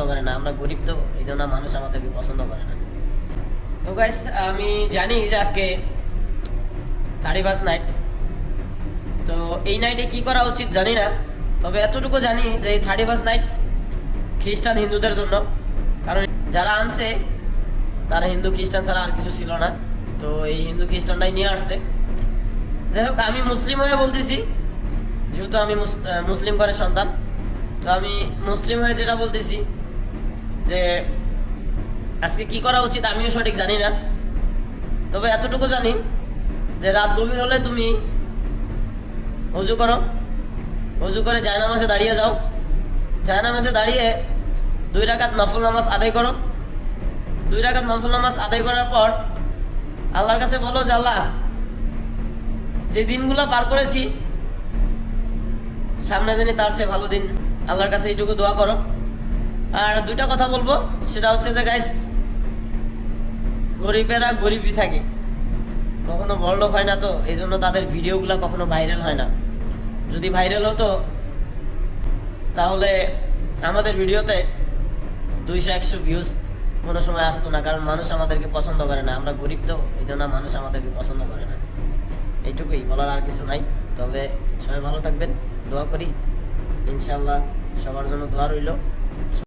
করে না, আমরা গরিব তো এই জন্য মানুষ আমাদেরকে পছন্দ করে না। তো গাইস, আমি জানি যে আজকে 31 নাইট, তো এই নাইটে কি করা উচিত জানি না, তবে এতটুকু জানি যে এই 31 নাইট খ্রিস্টান হিন্দুদের জন্য, কারণ যারা আনছে তারা হিন্দু খ্রিস্টান ছাড়া আর কিছু ছিল না, তো এই হিন্দু খ্রিস্টানটাই নিয়ে আসছে। যাই হোক, আমি মুসলিম হয়ে বলতেছি, যেহেতু আমি মুসলিম ঘরের সন্তান, তো আমি মুসলিম হয়ে যেটা বলতেছি যে আজকে কি করা উচিত আমিও সঠিক জানি না, তবে এতটুকু জানি যে রাত গভীর হলে তুমি অজু করো, অজু করে জায়নামাজে দাঁড়িয়ে যাও, জায়নামাজে দাঁড়িয়ে 2 রাকাত নফল নামাজ আদায় করো। 2 রাকাত নফল নামাজ আদায় করার পর আল্লাহর কাছে বলো যে আল্লাহ, যে দিনগুলো পার করেছি সামনে জানি তার চেয়ে ভালো দিন, আল্লাহর কাছে এইটুকু দোয়া করো। আর 2টা কথা বলবো, সেটা হচ্ছে যে গাইস, গরিবেরা গরিবই থাকে, কখনো বড়লোক হয় না, তো এই জন্য তাদের ভিডিওগুলো কখনো ভাইরাল হয় না। যদি ভাইরাল হতো তাহলে আমাদের ভিডিওতে 200-100 ভিউজ কোনো সময় আসতো না, কারণ মানুষ আমাদেরকে পছন্দ করে না, আমরা গরিব তো এই জন্য মানুষ আমাদেরকে পছন্দ করে না। এইটুকুই বলার, আর কিছু নাই। তবে সবাই ভালো থাকবেন, দোয়া করি, ইনশাল্লাহ সবার জন্য দোয়া রইল।